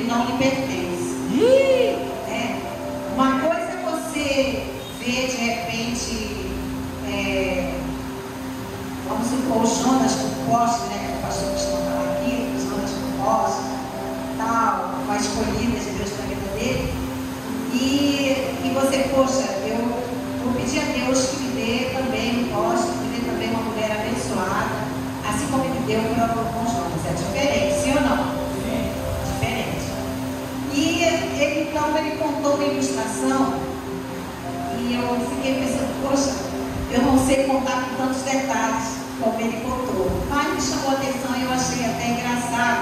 não lhe pertence. Uma coisa é você ver de repente, vamos supor, o Jonas com poste, né? Que o pastor costuma falar aqui, o Jonas com poste, tal, com a escolhida de Deus para a vida dele. E você, poxa, eu vou pedir a Deus que me dê também um poste, que me dê também uma mulher abençoada, assim como ele deu para o Jonas. É diferente, sim ou não? Sim. Diferente. E ele contou uma ilustração e eu fiquei pensando, poxa, eu não sei contar com tantos detalhes como ele contou, mas me chamou a atenção e eu achei até engraçado,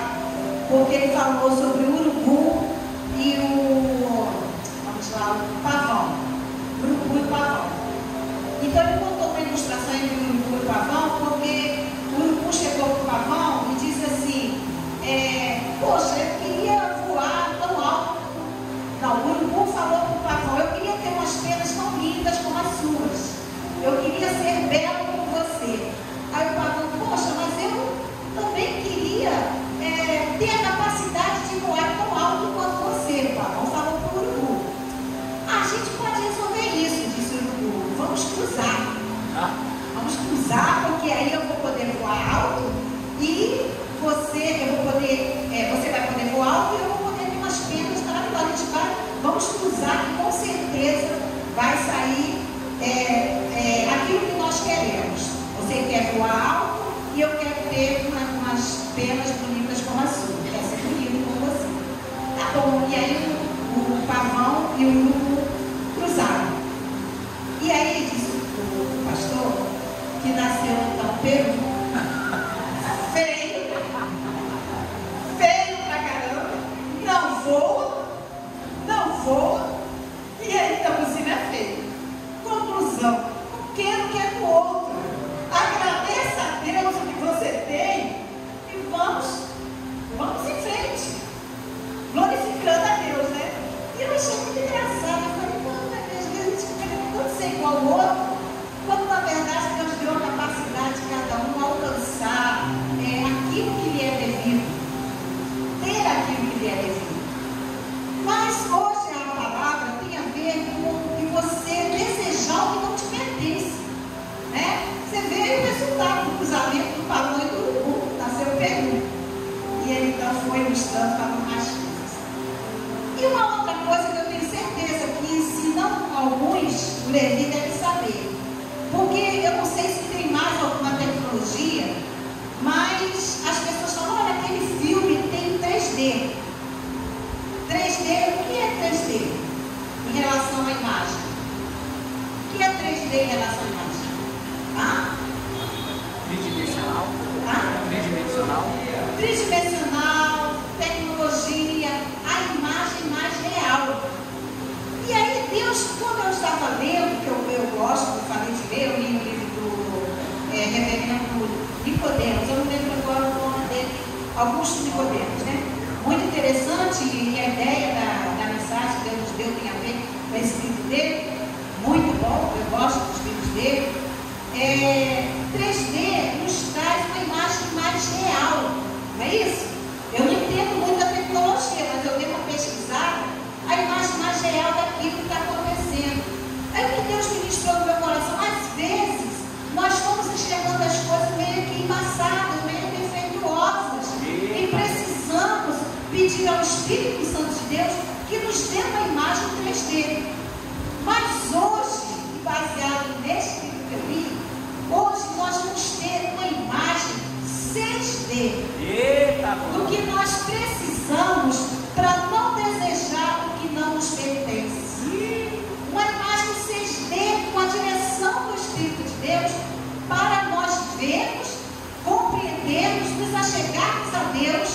porque ele falou sobre o urubu e o pavão. Urubu e o pavão. Então ele contou uma ilustração entre o urubu e o pavão, porque o urubu chegou para o pavão e disse assim, poxa, eu queria voar tão alto. Não, o urubu falou para o pavão, eu queria ter umas penas tão lindas como as suas. Eu queria ser belo como você. Aí o pavão, poxa, mas eu também queria ter a capacidade de voar tão alto quanto você. O pavão falou para o urubu. A gente pode resolver isso, disse o urubu. Vamos cruzar. Vamos cruzar, porque aí eu vou poder voar alto e você vai poder voar alto e eu vou poder ter umas penas maravilhosas. Vamos cruzar e com certeza vai sair aquilo que nós queremos. Você quer voar alto e eu quero ter umas penas bonitas como a sua. Quer ser bonito como você. Tá bom, e aí o pavão e o urubu cruzaram. E aí disse o pastor que nasceu então um peru. Feio pra caramba, não voa, e aí a buzina é feia. Conclusão, um quer do outro. Agradeça a Deus o que você tem e vamos em frente, glorificando a Deus, né? E eu achei muito engraçado. Eu falei, quando na igreja a gente fica tentando ser igual ao outro, quando na verdade Deus deu a capacidade de cada um alcançar aquilo que lhe é devido, ter aquilo que lhe é devido. Mas hoje a palavra tem a ver com que você desejar o que não te pertence, né? Você vê o resultado do cruzamento do pavão e do urubu, nasceu o peru. E ele então foi ilustrando para mais coisas. E uma outra coisa que eu tenho certeza que, se não alguns, o Levi deve saber. Porque eu não sei se tem mais alguma tecnologia, mas as pessoas falam, olha, aquele filme tem 3D. 3D, o que é 3D em relação à imagem? O que é 3D em relação à imagem? Tridimensional. Tridimensional. Tridimensional, tecnologia, a imagem mais real. E aí Deus, quando eu estava lendo, que eu gosto, eu falei de ler, eu li o livro do reverendo Nicodemos, eu não lembro agora o nome dele, Augusto Nicodemos, né? Muito interessante, e a ideia da mensagem que Deus nos deu tem a ver com esse livro dele, muito bom, eu gosto dos livros dele. 3D nos traz uma imagem mais real, não é isso? Eu não entendo muito a tecnologia, mas eu dei uma pesquisada, a imagem mais real daquilo que está acontecendo. É o que Deus ministrou no meu coração. Às vezes, nós estamos enxergando as coisas meio que embaçadas, meio defeituosas, e precisamos pedir ao Espírito Santo de Deus que nos dê uma imagem 3D. Mas hoje, baseado neste livro que eu li, hoje nós vamos ter uma imagem 6D do que nós precisamos para não desejar o que não nos pertence. Uma imagem 6D com a direção do Espírito de Deus para nós vermos, compreendermos, nos achegarmos a Deus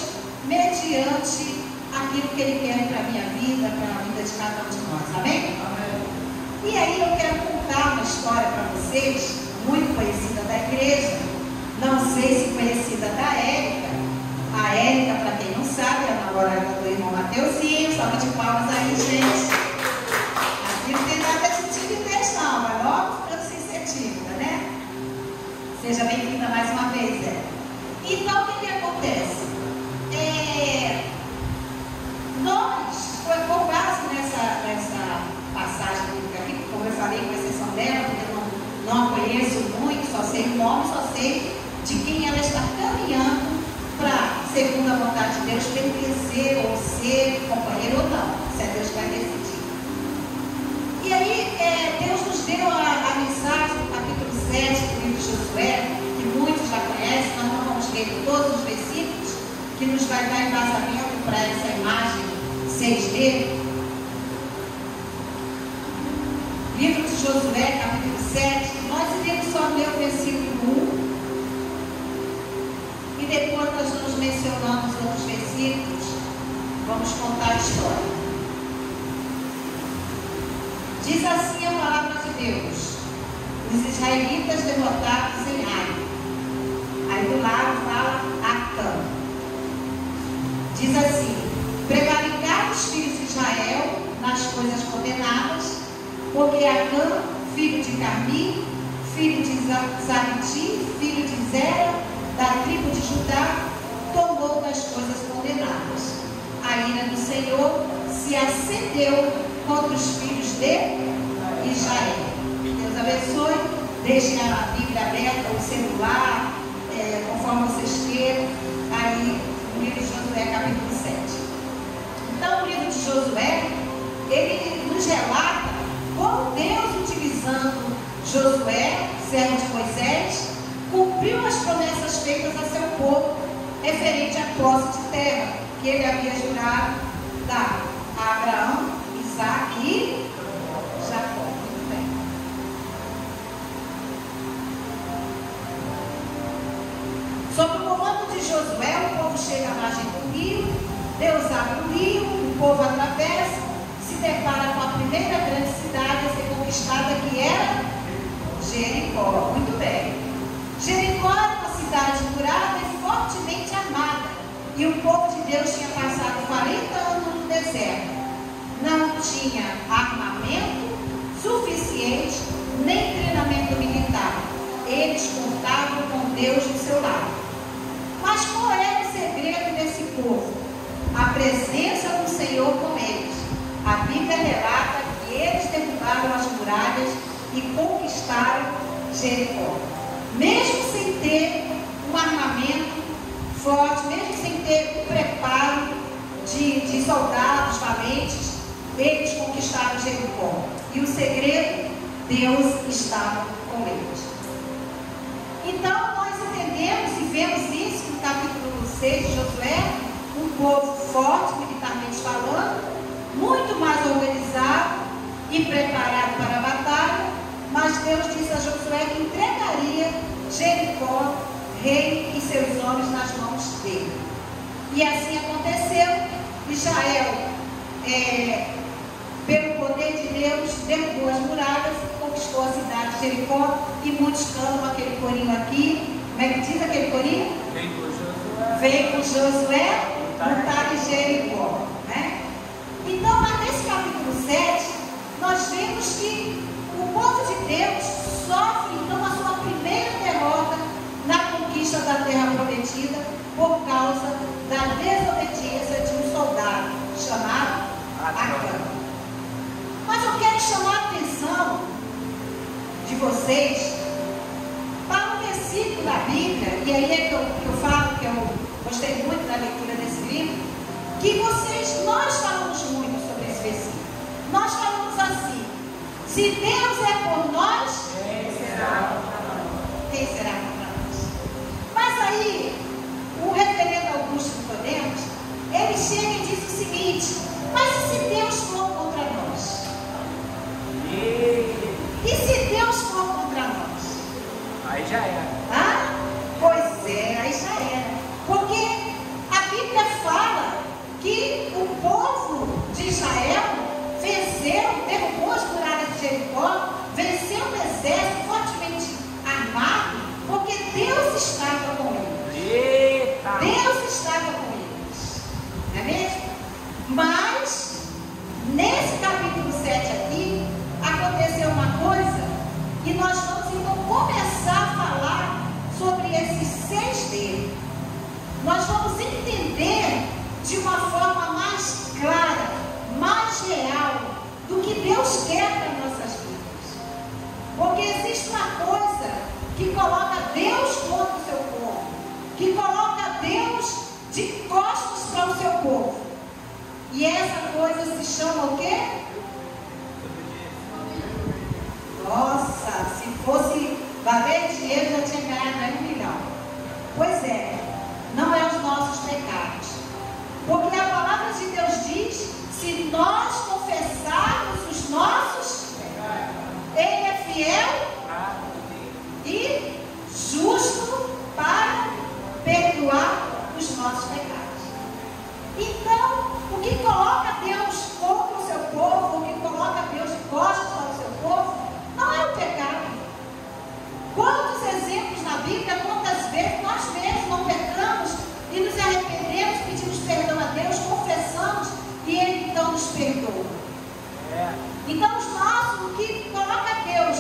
mediante aquilo que Ele quer para a minha vida, para a vida de cada um de nós. Amém? Amém. E aí eu quero contar uma história para vocês, muito conhecida da igreja, não sei se conhecida da Érica. A Érica, para quem não sabe, é a namorada do irmão Mateuzinho. Salva de palmas aí, gente. Aqui não tem nada de timidez não, mas logo ficando sem ser tímida, né? Seja bem-vinda mais uma vez, Érica. Então, o que acontece? de quem ela está caminhando para, segundo a vontade de Deus, pertencer ou ser companheiro ou não. Isso é Deus que vai decidir. E aí, Deus nos deu a mensagem do capítulo 7 do livro de Josué, que muitos já conhecem, nós não vamos ler todos os versículos, que nos vai dar embasamento para essa imagem 6D. Livro de Josué, capítulo 7, nós iremos só ler o versículo 1 e depois nós vamos mencionando os outros versículos, vamos contar a história. Diz assim a palavra de Deus: os israelitas derrotados em Ai. Aí do lado fala Acã. Diz assim: prevaricaram os filhos de Israel nas coisas condenadas, porque Acã, filho de Carmi, filho de Zabdi, filho de Zera, da tribo de Judá, tomou das coisas condenadas. A ira do Senhor se acendeu contra os filhos de Israel. Deus abençoe. Deixem a Bíblia aberta, o celular, conforme vocês queiram, aí no livro de Josué, capítulo 7. Então, o livro de Josué, ele nos relata como Deus, utilizando Josué, servo de Moisés, cumpriu as promessas feitas a seu povo, referente à posse de terra, que ele havia jurado dar a Abraão, Isaac e Jacó. Muito bem. Sob o comando de Josué, o povo chega à margem do rio, Deus abre o rio, o povo atravessa, se depara com a primeira grande cidade a ser conquistada, que era Jericó. Muito bem. Jericó era uma cidade murada e fortemente armada, e o povo de Deus tinha passado 40 anos no deserto. Não tinha armamento suficiente, nem treinamento militar. Eles contavam com Deus do seu lado. Mas qual era o segredo desse povo? A presença do Senhor com eles. A Bíblia relata que eles derrubaram as muralhas e conquistaram Jericó. Mesmo sem ter um armamento forte, mesmo sem ter um preparo de soldados valentes, eles conquistaram Jericó. E o segredo, Deus estava com eles. Então nós entendemos e vemos isso no capítulo 6 de Josué, um povo forte, militarmente falando, muito mais organizado e preparado para a batalha, mas Deus disse a Josué que entregaria Jericó, rei e seus homens nas mãos dele. E assim aconteceu. Israel, pelo poder de Deus, derrubou as muralhas, conquistou a cidade de Jericó, e muitos cantam aquele corinho aqui. Como é que diz aquele corinho? Vem com Josué, lutar em Jericó, né? Então, nesse capítulo 7, nós vemos que o povo de Deus sofre então a sua primeira derrota na conquista da terra prometida por causa da desobediência de um soldado chamado Acã. Mas eu quero chamar a atenção de vocês para um versículo da Bíblia, e aí é que eu falo, que eu gostei muito da leitura desse livro, que nós falamos muito sobre esse versículo. Nós falamos assim: se Deus é por nós, quem será contra nós? Mas aí, o reverendo Augusto Nicodemus, ele chega e diz o seguinte: mas e se Deus for contra nós? E se Deus for contra nós? Aí já era. Ah? Pois é, aí já era. Porque a Bíblia fala que o povo de Israel venceu, derrubou as muralhas de Jericó, venceu o exército fortemente armado, porque Deus estava com eles. Eita. Deus estava com eles. Não é mesmo? Mas, nesse capítulo 7 aqui, aconteceu uma coisa, e nós vamos então começar a falar sobre esses 6D. Nós vamos entender de uma forma mais clara, mais real, do que Deus quer para nossas vidas. Porque existe uma coisa que coloca Deus contra o seu povo. que coloca Deus de costas para o seu povo. E essa coisa se chama o quê? Nossa, se fosse valer dinheiro já tinha ganhado 1 milhão. Pois é, não é os nossos pecados. Porque a palavra de Deus diz: se nós confessarmos os nossos pecados, Ele é fiel e justo para perdoar os nossos pecados. Então, o que coloca Deus contra o seu povo, o que coloca Deus de costas para o seu povo, não é o pecado. Quantos exemplos na Bíblia, quantas vezes nós mesmos não pecamos e nos arrependemos, pedimos perdão a Deus, confessamos e Ele então nos perdoa. Então, o que coloca Deus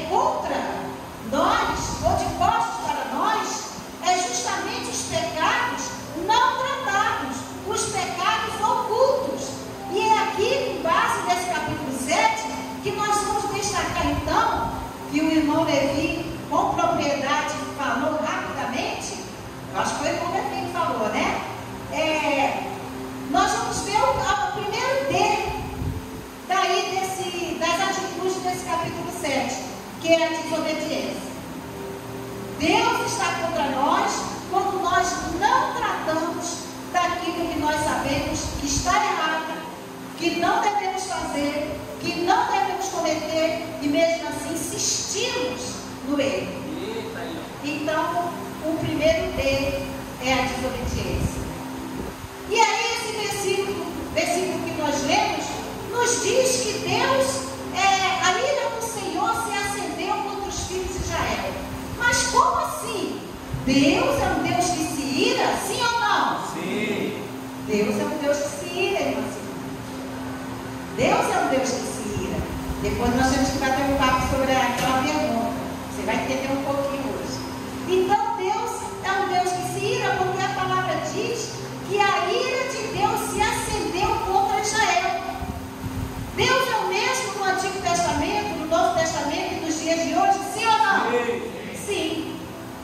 contra nós, ou de costas para nós, é justamente os pecados não tratados, os pecados ocultos. E é aqui, com base nesse capítulo 7, que nós vamos destacar então, que o irmão Levi, com propriedade, falou rapidamente. Eu acho que foi o irmão Levi que falou, né? Nós vamos ver o primeiro D daí das atitudes desse capítulo 7, que é a desobediência. Deus está contra nós quando nós não tratamos daquilo que nós sabemos que está errado, que não devemos fazer, que não devemos cometer, e mesmo assim insistimos no erro. Então, o primeiro D é a desobediência. E aí esse versículo que nós lemos, nos diz que Deus, a ira do Senhor se acendeu contra os filhos de Israel. Mas como assim? Deus é um Deus que se ira? Sim ou não? Sim. Deus é um Deus que se ira, irmãs. Deus é um Deus que se ira. Depois nós temos que bater um papo sobre aquela pergunta. Você vai entender um pouquinho hoje. Então Deus é um Deus que se ira, porque a palavra diz que a ira de Deus se acendeu contra Israel. Deus é o mesmo no Antigo Testamento, no Novo Testamento e nos dias de hoje, sim ou não? Sim. Sim.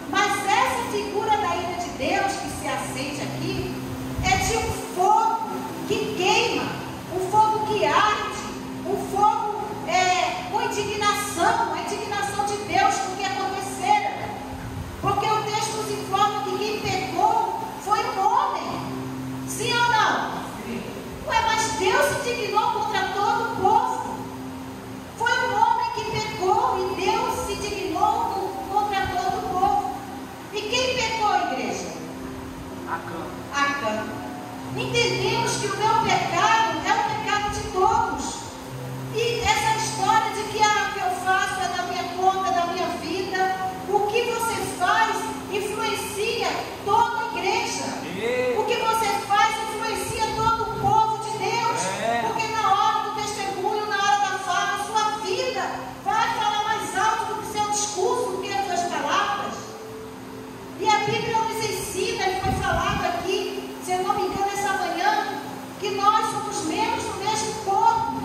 Mas essa figura da ira de Deus que se acende aqui é de um fogo que queima, um fogo que arde, um fogo com indignação, a indignação de Deus com o que acontecera. Porque o texto nos informa que quem pecou foi um homem. Sim ou não? Sim. Mas Deus se indignou contra todo o povo. Foi um homem que pecou e Deus se indignou contra todo o povo. E quem pecou, igreja? Acã. Entendemos que o meu pecado é o pecado de todos. E essa história de que que eu faço é da minha conta, da minha vida, o que você faz influencia toda a igreja. O que você faz influencia todo o povo de Deus. Porque na hora do testemunho, na hora da fala, a sua vida vai falar mais alto do que seu discurso, do que as suas palavras. E a Bíblia nos ensina, e foi falado aqui, se eu não me engano, essa manhã, que nós somos membros do mesmo corpo.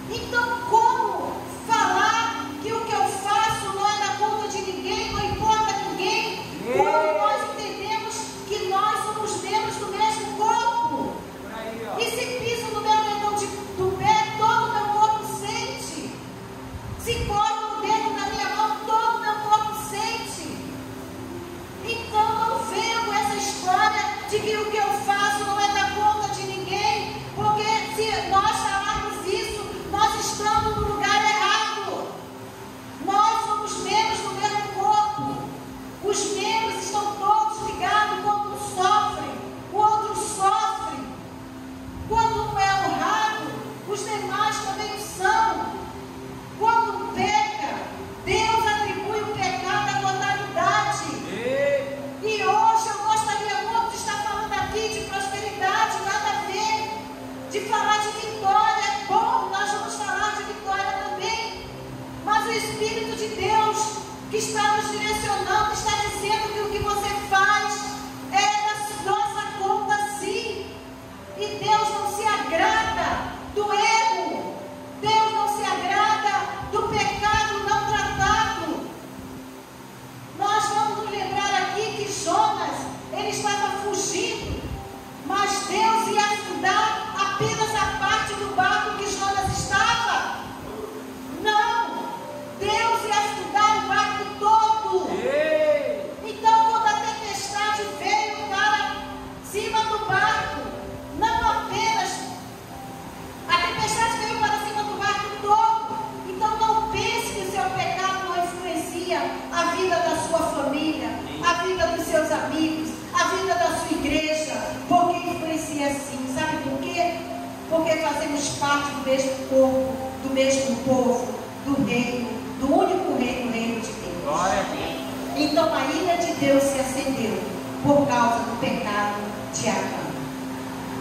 Então, como falar que o que eu faço não é na conta de ninguém, não importa ninguém, quando nós entendemos que nós somos membros do mesmo corpo? E se piso no meu dedão do pé, todo o meu corpo sente. Se corta o dedo na minha mão, todo o meu corpo sente. Então, não venha com essa história de que o que eu faço não é na conta de ninguém, porque se nós falarmos isso, nós estamos no lugar errado. Nós somos membros do mesmo corpo. Os membros estão todos ligados. Quando um sofre, o outro sofre. Quando um é honrado, os demais também são. Quando um peca, Deus atribui o pecado à totalidade. E hoje eu gostaria muito de estar falando aqui de fazemos parte do mesmo corpo, do mesmo povo, do reino, do único reino, o reino de Deus. Glória a Deus. Então a ira de Deus se acendeu por causa do pecado de Acã.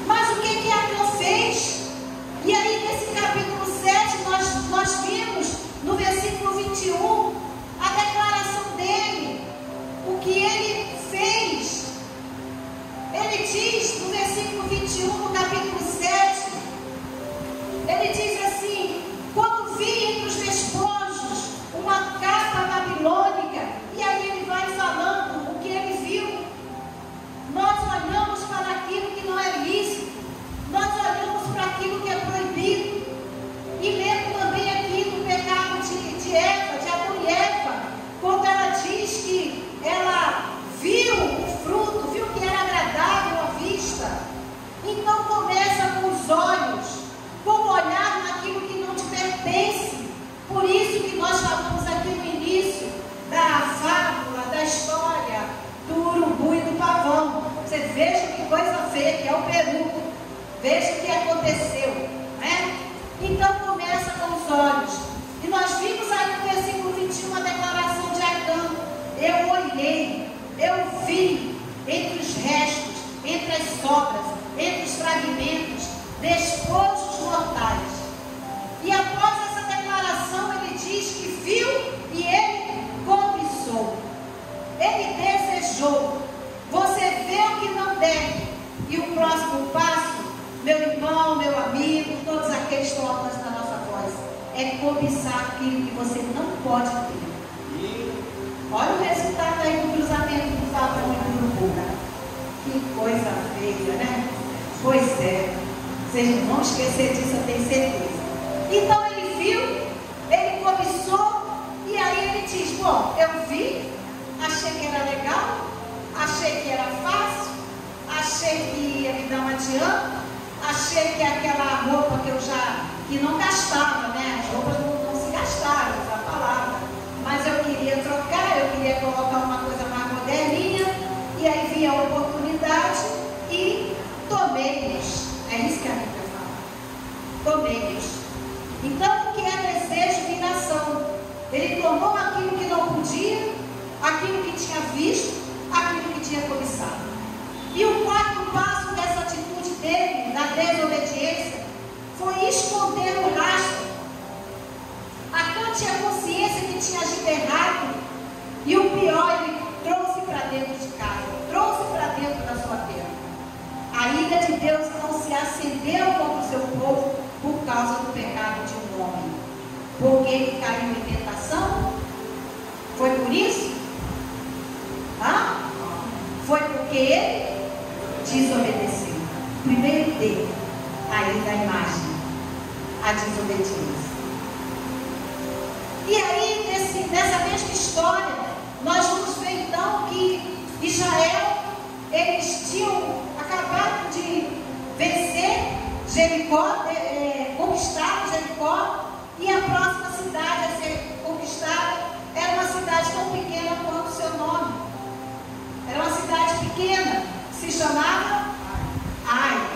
Mas o que Acã fez? E aí nesse capítulo 7 nós vimos no versículo 21 a declaração dele, o que ele fez. Ele diz no versículo 21 do capítulo 7, ele diz assim: quando vi entre os despojos uma capa babilônica, e aí ele vai falando o que ele viu. Nós olhamos para aquilo que não é lícito, nós olhamos para aquilo que é proibido, e lembro também aqui do pecado de Eva, de Adão e Eva, quando ela diz que ela viu o fruto, viu que era agradável à vista. Então começa com os olhos, como olhar naquilo que não te pertence. Por isso que nós falamos aqui no início da fábula, da história do urubu e do pavão. Você veja que coisa feia que é o peru, veja o que aconteceu, né? Então começa com os olhos. E nós vimos aí no versículo 21 a declaração de Acã: eu olhei, eu vi entre os restos, entre as sobras, entre os fragmentos, despojos mortais. E após essa declaração ele diz que viu e ele cobiçou, ele desejou. Você vê o que não deve, e o próximo passo, meu irmão, meu amigo, todos aqueles que estão ao alcance da nossa voz, é cobiçar aquilo que você não pode ter. Olha o resultado aí do cruzamento do pavão e do urubu. Que coisa feia, né? Pois é, vocês não vão esquecer disso, eu tenho certeza. Então ele viu, ele cobiçou, e aí ele diz: bom, eu vi, achei que era legal, achei que era fácil, achei que ia me dar uma adianta, achei que aquela roupa que não gastava, né? As roupas não se gastaram, essa palavra. Mas eu queria trocar, eu queria colocar uma coisa mais moderninha, e aí vinha a oportunidade e tomei-os. É isso que a Bíblia fala. Tomei-os. Então, o que é desejo e inação? Ele tomou aquilo que não podia, aquilo que tinha visto, aquilo que tinha cobiçado. E o quarto passo dessa atitude dele, da desobediência, foi esconder o rastro. Acã tinha consciência que tinha agido errado, e o pior, ele trouxe para dentro de casa, trouxe para dentro da sua terra. A ira de Deus não se acendeu contra o seu povo por causa do pecado de um homem, porque ele caiu em tentação. Foi por isso? Foi porque ele desobedeceu. Primeiro dele, aí da imagem, a desobediência. E aí, nessa mesma história, nós vamos ver então que Israel, eles tinham acabado de vencer Jericó, conquistar Jericó, e a próxima cidade a ser conquistada era uma cidade tão pequena quanto o seu nome. Era uma cidade pequena, se chamava Ai.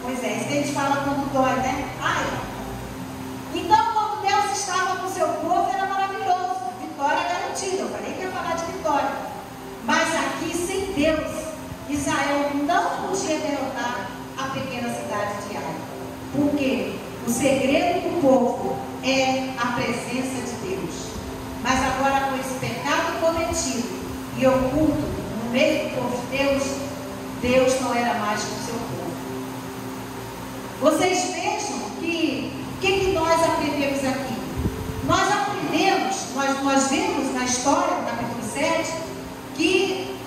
Pois é, isso que a gente fala quando dói, né? Ai. Então, quando Deus estava com o seu povo, era maravilhoso. Vitória garantida. Eu falei que ia falar de vitória. Mas aqui, sem Deus, Israel não podia derrotar a pequena cidade de Ai. Por quê? O segredo do povo é a presença de Deus. Mas agora, com esse pecado cometido e oculto no meio do povo de Deus, Deus não era mais com o seu povo. Vocês vejam que o que nós aprendemos aqui? Nós aprendemos, nós vemos na história, no capítulo 7, que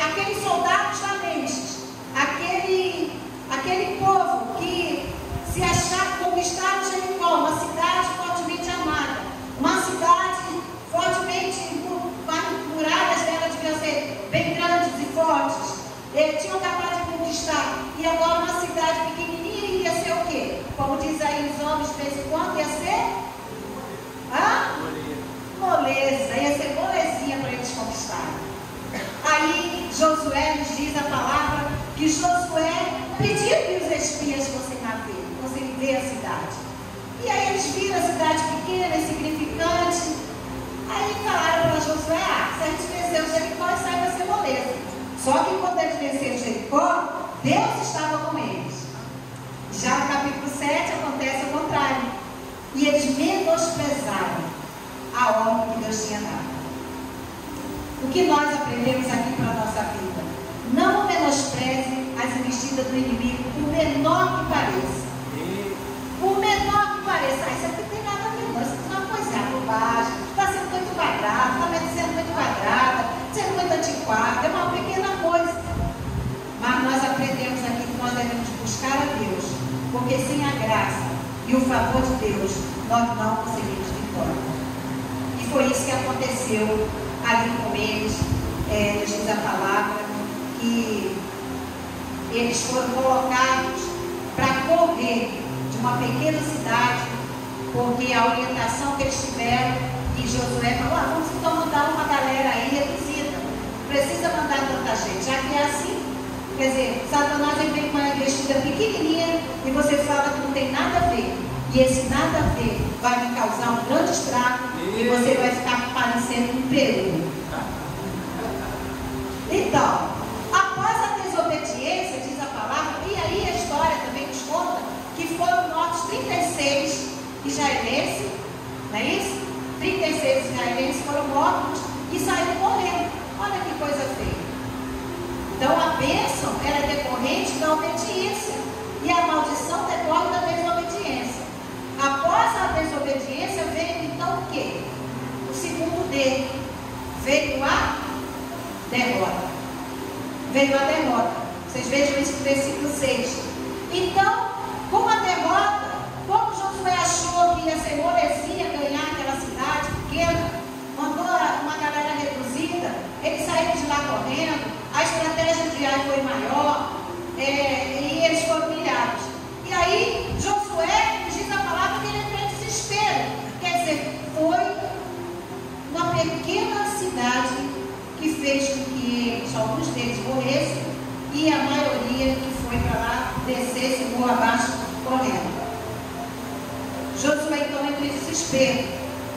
aqueles soldados valentes, aquele povo que se achava, conquistaram Jericó, uma cidade fortemente armada, uma cidade fortemente, as muralhas dela deviam ser bem grandes e fortes, tinham acabado de conquistar, e agora uma cidade pequenininha ia ser o quê? Como diz aí os homens de vez em quando, ia ser? Moleza, ia ser molezinha para eles conquistarem. Aí Josué nos diz a palavra que Josué pediu que os espias fossem lá ver. fossem ver a cidade. E aí eles viram a cidade pequena, insignificante. Aí falaram para Josué: se a gente vencer o Jericó, isso aí vai ser moleza. Só que quando eles venceram o Jericó, Deus estava com eles. Já no capítulo 7 acontece o contrário. E eles menosprezaram a ordem que Deus tinha dado. O que nós aprendemos aqui para a nossa vida? Não menospreze as investidas do inimigo, por menor que pareça. Por menor que pareça. Isso aqui não tem nada a ver, não. Isso é uma coisa bobagem. Está sendo muito quadrado, está sendo muito quadrada, sendo muito antiquada. É uma pequena coisa. Mas nós aprendemos aqui que nós devemos buscar a Deus, porque sem a graça e o favor de Deus, nós não conseguimos vitória. E foi isso que aconteceu ali com eles. Diz a palavra que eles foram colocados para correr de uma pequena cidade, porque a orientação que eles tiveram, e Josué falou: vamos então mandar uma galera aí reduzida, precisa mandar tanta gente, já que é assim. Quer dizer, Satanás vem com uma investida pequenininha e você fala que não tem nada a ver, e esse nada a ver vai me causar um grande estrago e você vai ficar parecendo um peru. Então, após a desobediência, diz a palavra, e aí a história também nos conta que foram mortos 36 israelenses, não é isso? 36 israelenses foram mortos e saíram correndo. Olha que coisa feia. Então a bênção era decorrente da obediência e a maldição decorre da desobediência. Após a desobediência veio então o quê? O segundo D. Veio a derrota. Veio a derrota. Vocês vejam isso no versículo 6. Então, com a derrota, como Josué achou que ia ser molezinha ganhar aquela cidade pequena, mandou uma galera reduzida, eles saíram de lá correndo, a estratégia de Ai foi maior, e eles foram humilhados. E aí, Josué, diz a palavra que ele entrou em desespero. Quer dizer, foi uma pequena cidade que fez com que alguns deles morressem e a maioria que foi para lá descesse morro abaixo correndo. Josué então entrou em desespero.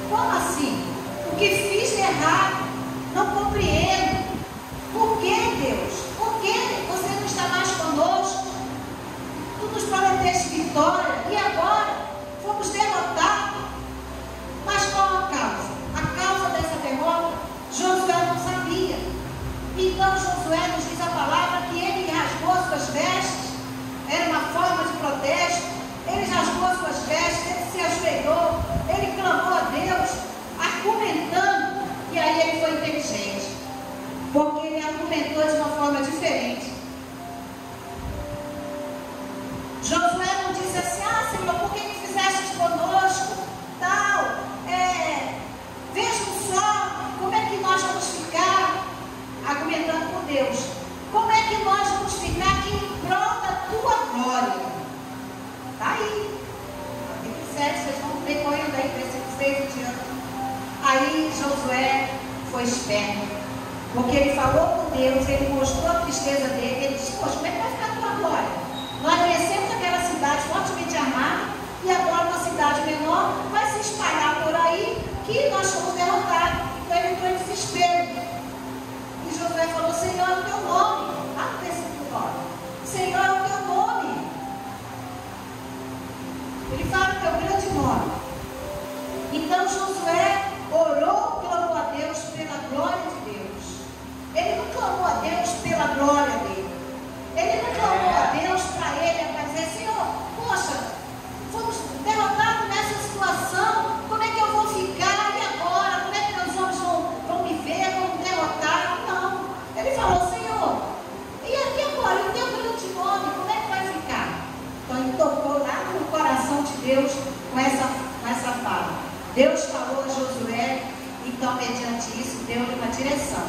Como assim? O que fiz de errado? Não compreendo. Por que, Deus? Por que você não está mais conosco? Tu nos prometeste vitória e agora fomos derrotados. Mas qual a causa? A causa dessa derrota, Josué não sabia. Então Josué nos diz a palavra que ele rasgou suas vestes. Era uma forma de protesto. Ele rasgou suas vestes, ele se ajoelhou, ele clamou a Deus, argumentando. E aí ele foi inteligente, porque ele argumentou de uma forma diferente. Josué não disse assim: Senhor, por que me fizeste conosco? Tal, vejam só como é que nós vamos ficar, argumentando com Deus. Como é que nós vamos ficar aqui em prol da tua glória? Está aí, capítulo 7, vocês vão decorrendo aí, versículo 6 e diante. Aí Josué foi esperto, porque ele falou com Deus, ele mostrou a tristeza dele, ele disse: poxa, como é que vai ficar a tua glória? Nós vencemos aquela cidade fortemente armada, e agora uma cidade menor vai se espalhar por aí, que nós fomos derrotados. Então ele entrou em desespero. E Josué falou: Senhor, é o teu nome. Lá no versículo 9. Senhor, é o teu nome. Ele fala que é o grande nome. Então Josué orou, clamou a Deus pela glória de Deus. Ele não clamou a Deus pela glória dele. Ele não clamou a Deus para ele, para dizer: Senhor, poxa, fomos derrotados nessa situação, como é que eu vou ficar? E agora? Como é que meus homens vão me ver, vão me derrotar? Não. Ele falou: Senhor, e aqui agora, o teu grande nome, como é que vai ficar? Então ele tocou lá no coração de Deus com essa fala. Deus falou a Josué, então mediante isso deu-lhe uma direção.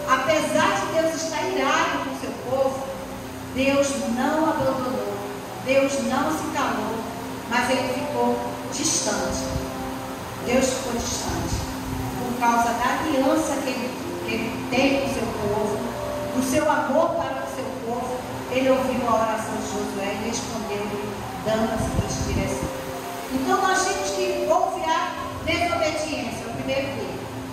Apesar de Deus estar irado com o seu povo, Deus não abandonou, Deus não se calou, mas ele ficou distante. Deus ficou distante por causa da aliança que ele tem com o seu povo, do seu amor para o seu povo. Ele ouviu a oração de Josué e respondeu-lhe dando a seguinte direção. Então nós vimos que houve a desobediência, o primeiro D.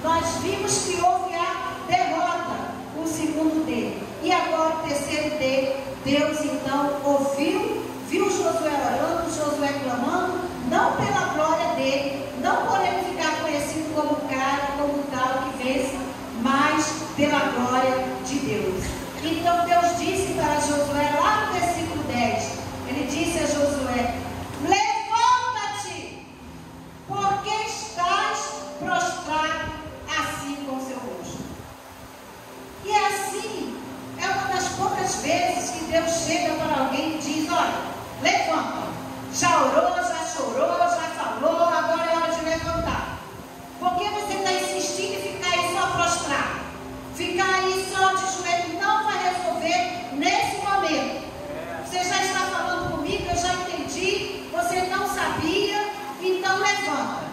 Nós vimos que houve a derrota, o segundo D. E agora o terceiro D. Deus então ouviu, viu Josué orando, Josué clamando, não pela glória dele, não por ele ficar conhecido como cara, como tal que vence, mas pela glória de Deus. Então Deus disse para Josué, lá no versículo 10, ele disse a Josué: levanta-te, porque estás prostrado assim com o seu rosto. E é assim, é uma das poucas vezes que Deus chega para alguém e diz: olha, levanta, já orou, já chorou, já falou, agora é hora de levantar. Porque você está insistindo em ficar aí só prostrado, ficar aí só de joelho, não vai resolver nesse momento. Você já está falando comigo, eu já entendi, você não sabia, então levanta.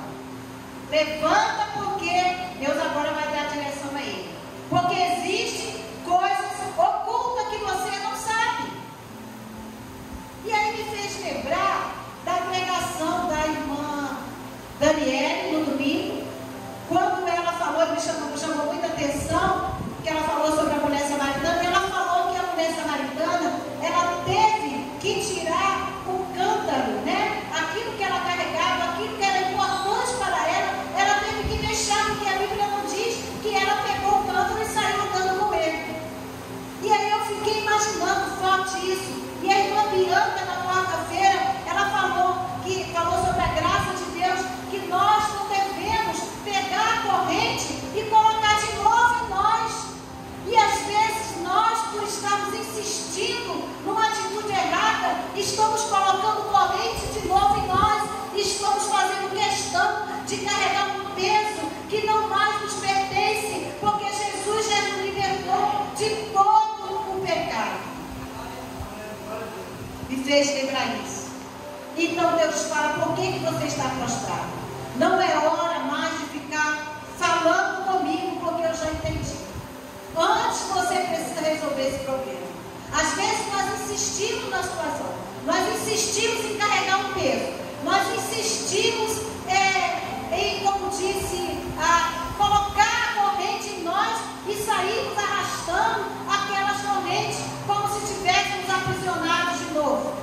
Levanta, porque Deus agora vai dar direção a ele. Porque existem coisas ocultas que você não sabe. E aí me fez lembrar da pregação da irmã Daniele no domingo, quando ela falou, me chamou muita atenção, que ela falou sobre a mulher samaritana, e ela falou que a mulher samaritana, ela teve que tirar o cântaro, né? Aquilo que ela carregava, aquilo que era importante para ela, ela teve que deixar, porque a Bíblia não diz que ela pegou o cântaro e saiu andando com ele. E aí eu fiquei imaginando forte isso. E a irmã Bianca, na quarta-feira, ela falou sobre a graça de Deus, que nós não devemos pegar a corrente e colocar de novo em nós. E às vezes nós, por estarmos insistindo numa atitude errada, estamos colocando corrente de novo em nós, estamos fazendo questão de carregar um peso que não mais nos pertence, porque Jesus já nos libertou de todo o pecado. Me fez lembrar isso. Então Deus fala: por que você está prostrado? Não é hora mais de ficar falando comigo, porque eu já entendi. Antes você precisa resolver esse problema. Às vezes nós insistimos na situação, nós insistimos em carregar um peso, nós insistimos em, como disse, colocar a corrente em nós e sairmos arrastando aquelas correntes como se estivéssemos aprisionados de novo.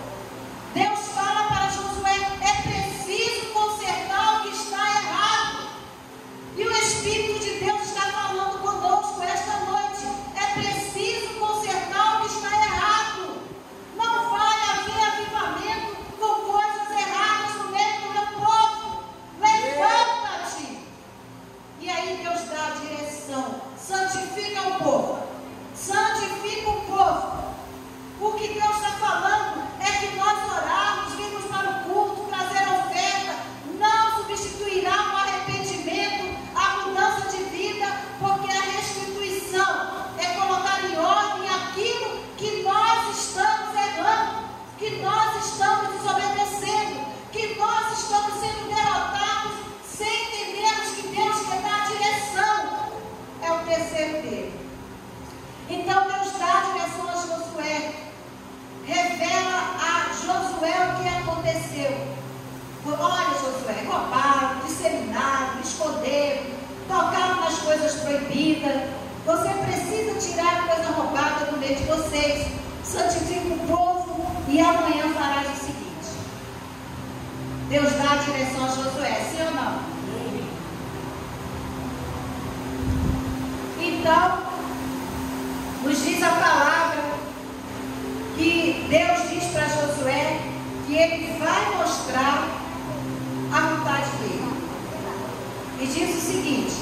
Deus fala para Josué: é preciso consertar o que está errado. E o Espírito de Deus está falando conosco esta noite. É preciso consertar o que está errado. Não vai haver avivamento com coisas erradas no meio do meu povo. Levanta-te. E aí Deus dá a direção. Santifica o povo. Santifica o povo. O que Deus está falando é que nós orarmos, virmos para o culto, trazer oferta, não substituirá o arrependimento, a mudança de vida, porque a restituição é colocar em ordem aquilo que nós estamos errando, que nós estamos desobedecendo, que nós estamos sendo derrotados sem entendermos que Deus quer dar a direção. É o terceiro dele. Então Deus dá a direção a Josué, revela a Josué o que aconteceu. Olha, Josué, roubaram, disseminaram, esconderam, tocaram nas coisas proibidas. Você precisa tirar a coisa roubada do meio de vocês. Santifica o povo e amanhã farás o seguinte. Deus dá a direção a Josué, sim ou não? Então, nos diz a palavra que Deus diz para Josué que ele vai mostrar a vontade dele. E diz o seguinte: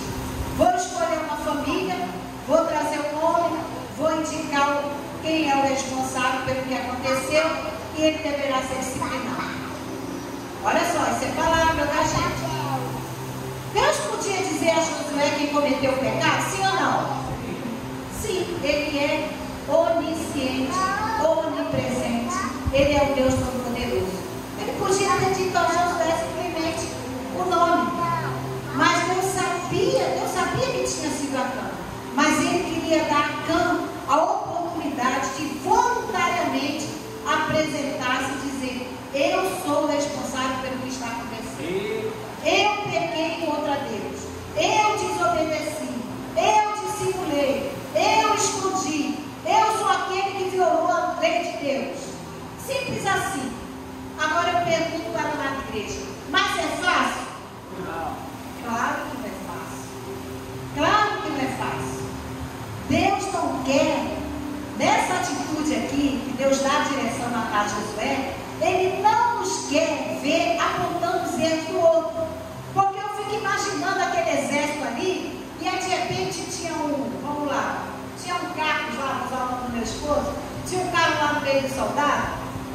vou escolher uma família, vou trazer um homem, vou indicar quem é o responsável pelo que aconteceu e ele deverá ser disciplinado. Olha só, isso é palavra da gente. Deus podia dizer a Josué quem cometeu o pecado, sim ou não? Sim, ele é onisciente, onipresente, ele é o Deus Todo-Poderoso. Ele podia ter dito a Josué simplesmente o nome, mas Deus sabia que tinha sido Acã, mas ele queria dar a Acã a oportunidade de voluntariamente apresentar-se e dizer: eu saber tudo para lá na igreja. Mas é fácil? Não. Claro que não é fácil. Claro que não é fácil. Deus não quer, nessa atitude aqui, que Deus dá a direção a Josué, Ele não nos quer ver apontando os erros do outro. Porque eu fico imaginando aquele exército ali, e aí de repente tinha vamos lá, tinha um Carlos lá, vou usar o nome do meu esposo, tinha um Carlos lá no meio do soldado,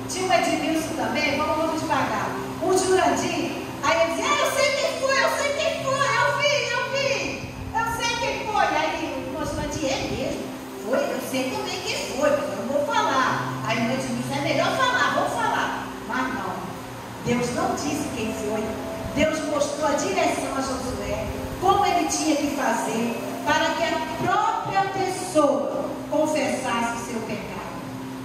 tinha um Edmilson também, vamos devagar, um Jurandir, aí ele dizia, eu sei quem foi, eu sei quem foi, eu sei quem foi, aí o Jurandir, é mesmo, foi, eu sei também quem foi, mas eu não vou falar, aí o Edmilson, é melhor falar, vou falar, mas não, Deus não disse quem foi, Deus mostrou a direção a Josué, como ele tinha que fazer, para que a própria pessoa confessasse o seu pecado.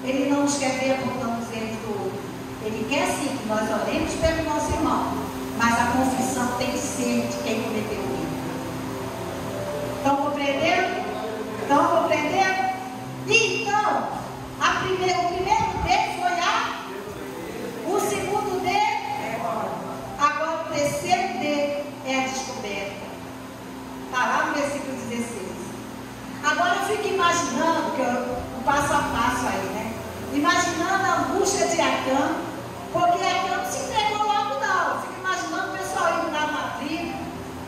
Ele não nos quer ver apontando os erros do outro. Ele quer sim que nós oremos pelo nosso irmão, mas a confissão tem que ser de quem cometeu o erro. Estão compreendendo? Estão compreendendo? Então, o primeiro dele foi o segundo dele, agora o terceiro dele é a descoberta. Está lá no versículo 16. Agora eu fico imaginando, o passo a passo aí, né? Imaginando a angústia de Acã, porque Acã não se entregou logo não. Eu fico imaginando o pessoal indo lá numa tribo,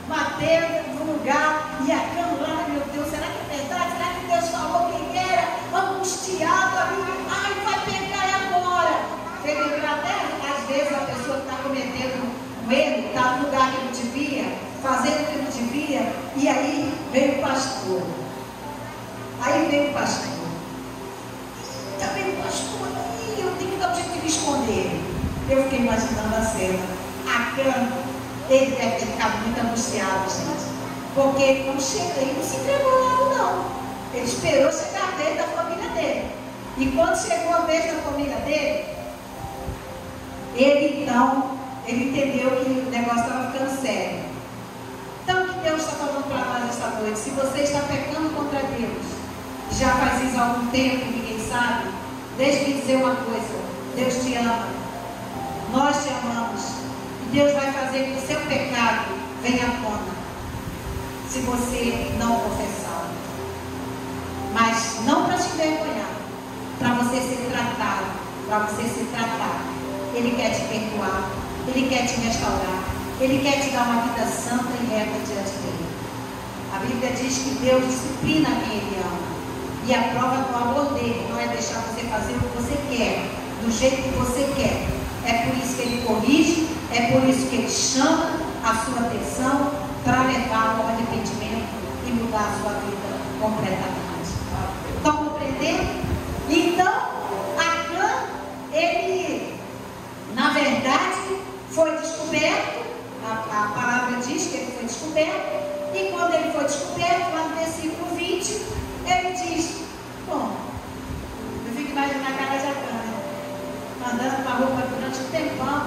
uma tenda, num lugar, e Acã lá, meu Deus, será que é verdade? Será que Deus falou quem era? Angustiado ali, ai, vai pegar agora. Você lembra até, às vezes, a pessoa que está cometendo um erro, está no lugar que não devia, fazendo o que não devia, e aí veio o pastor. Aí veio o pastor. Também o pastor, eu tenho que dar um jeito de me esconder. Eu fiquei imaginando a cena. Acã, ele deve ter ficado muito angustiado, gente. Porque ele não chegou, ele não se entregou logo, não. Ele esperou chegar a vez da família dele. E quando chegou a vez da família dele, ele entendeu que o negócio estava ficando sério. Então, o que Deus está falando para nós esta noite? Se você está pecando contra Deus, já faz isso há algum tempo e ninguém sabe, deixe-me dizer uma coisa: Deus te ama, nós te amamos, e Deus vai fazer que o seu pecado venha à tona, se você não confessar. Mas não para te envergonhar, para você ser tratado, para você ser tratado. Ele quer te perdoar, Ele quer te restaurar, Ele quer te dar uma vida santa e reta diante dele. A Bíblia diz que Deus disciplina quem Ele ama. E a prova do amor dele não é deixar você fazer o que você quer, do jeito que você quer. É por isso que Ele corrige, é por isso que Ele chama a sua atenção para levar ao arrependimento e mudar a sua vida completamente. Estão compreendendo? Então, Acã, ele, na verdade, foi descoberto. A palavra diz que ele foi descoberto, e quando ele foi descoberto, lá no versículo 20, ele diz, bom, eu fico imaginando a cara de Acã, né? Andando com a roupa durante um tempão,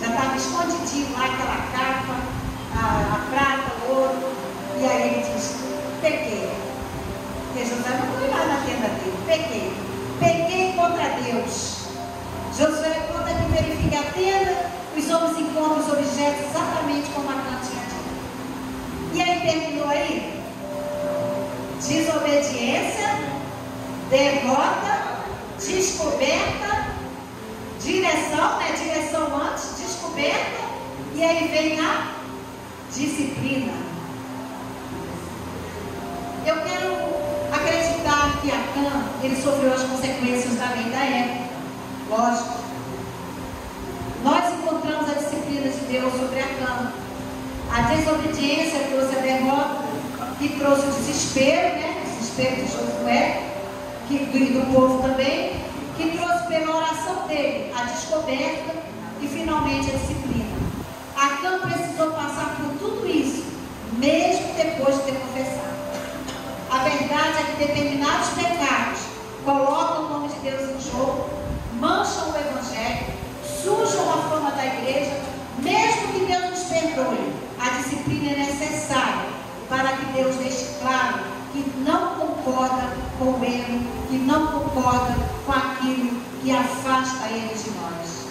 já estava escondidinho lá, aquela capa, a prata, o ouro, e aí ele diz, pequei, porque Josué não foi lá na tenda dele, pequei contra Deus. Josué, quando ele verifica a tenda, os homens encontram os objetos exatamente como Acã tinha dito. E aí terminou aí? Desobediência, derrota, descoberta, direção, né? Direção antes, descoberta, e aí vem a disciplina. Eu quero acreditar que Acã, ele sofreu as consequências da lei da época. Lógico. Nós encontramos a disciplina de Deus sobre Acã. A desobediência trouxe a derrota, que trouxe o desespero, né? O desespero de Josué, do povo também, que trouxe pela oração dele a descoberta e finalmente a disciplina. Acã precisou passar por tudo isso, mesmo depois de ter confessado. A verdade é que determinados pecados colocam o nome de Deus em jogo, mancham o Evangelho, sujam a fama da igreja. Mesmo que Deus nos perdoe, a disciplina é necessária para que Deus deixe claro que não concorda com o erro, que não concorda com aquilo que afasta Ele de nós.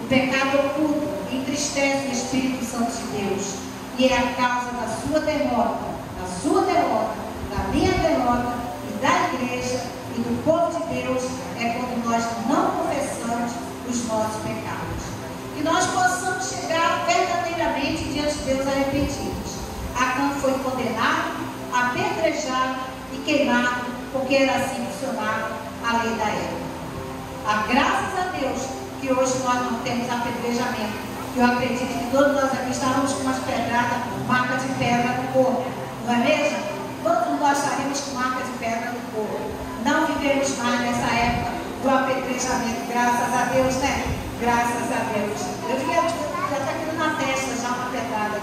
O pecado oculto entristece o Espírito Santo de Deus e é a causa da sua derrota, da minha derrota e da igreja e do povo de Deus é quando nós não confessamos os nossos pecados. Que nós possamos chegar verdadeiramente diante de Deus arrependidos. Acã foi condenado, apedrejado e queimado, porque era assim que funcionava a lei da época. Graças a Deus que hoje nós não temos apedrejamento. Eu acredito que todos nós aqui estávamos com umas pedradas, marca de pedra no corpo, não é mesmo? Todos nós estaríamos com marca de pedra no corpo. Não vivemos mais nessa época do apedrejamento, graças a Deus, né? Graças a Deus. Eu já está aqui na testa já uma pedrada.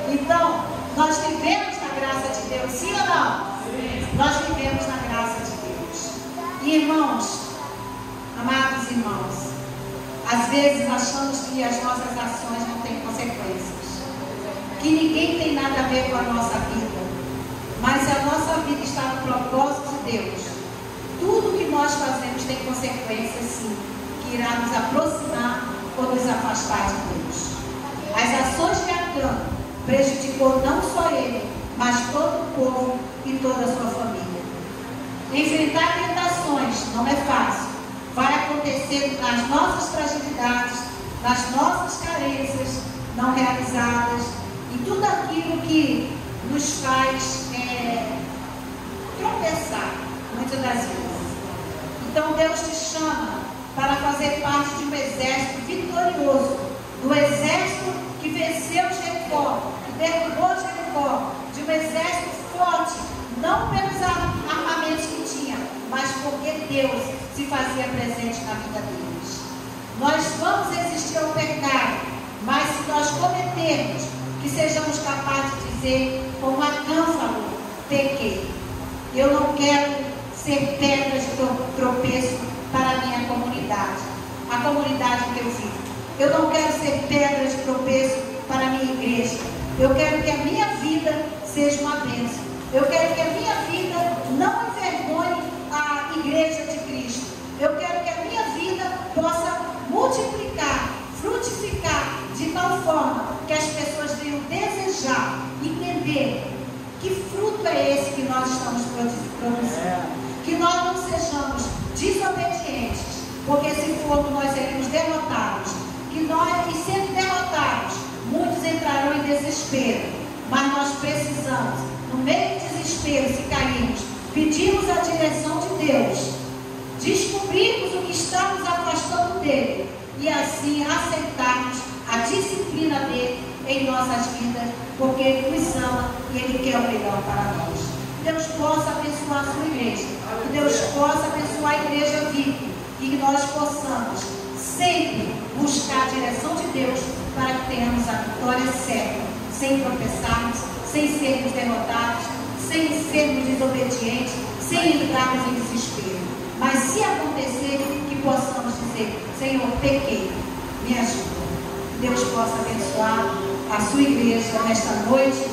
Então, nós vivemos na graça de Deus, sim ou não? Sim. Nós vivemos na graça de Deus. E irmãos, amados irmãos, às vezes achamos que as nossas ações não têm consequências, que ninguém tem nada a ver com a nossa vida, mas a nossa vida está no propósito de Deus. Tudo que nós fazemos tem consequências, sim, que irá nos aproximar ou nos afastar de Deus. As ações de Acã prejudicou não só ele, mas todo o povo e toda a sua família. Enfrentar tentações não é fácil. Vai acontecer nas nossas fragilidades, nas nossas carências não realizadas, e tudo aquilo que nos faz tropeçar, muitas das vezes. Então Deus te chama para fazer parte de um exército vitorioso, do exército que venceu Jericó, que derrubou Jericó, de um exército forte, não pelos armamentos que tinha, mas porque Deus se fazia presente na vida deles. Nós vamos resistir ao pecado, mas se nós cometermos, que sejamos capazes de dizer, como Acã falou, pequei. Eu não quero ser pedra de tropeço para a minha comunidade, a comunidade que eu vivo. Eu não quero ser pedra de tropeço para a minha igreja. Eu quero que a minha vida seja uma bênção. Eu quero que a minha vida não envergonhe a igreja de Cristo. Eu quero que a minha vida possa multiplicar, frutificar, de tal forma que as pessoas venham desejar, entender que fruto é esse que nós estamos produzindo. Que nós não sejamos desobedientes, porque se formos nós seremos derrotados. Que nós, e sendo derrotados, muitos entrarão em desespero. Mas nós precisamos, no meio do desespero, se cairmos, pedirmos a direção de Deus, descobrirmos o que está nos afastando dele e assim aceitarmos a disciplina dele em nossas vidas, porque ele nos ama e ele quer o melhor para nós. Deus possa abençoar a sua igreja, que Deus possa abençoar a igreja viva e que nós possamos sempre buscar a direção de Deus para que tenhamos a vitória certa, sem tropeçarmos, sem sermos derrotados, sem sermos desobedientes, sem entrarmos em desespero. Mas se acontecer, que possamos dizer, Senhor, pequei, me ajuda. Deus possa abençoar a sua igreja nesta noite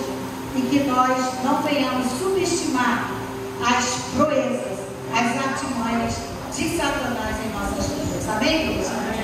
e que nós não venhamos subestimar as proezas, as artimanhas de Satanás em nossas vidas. Amém, igreja?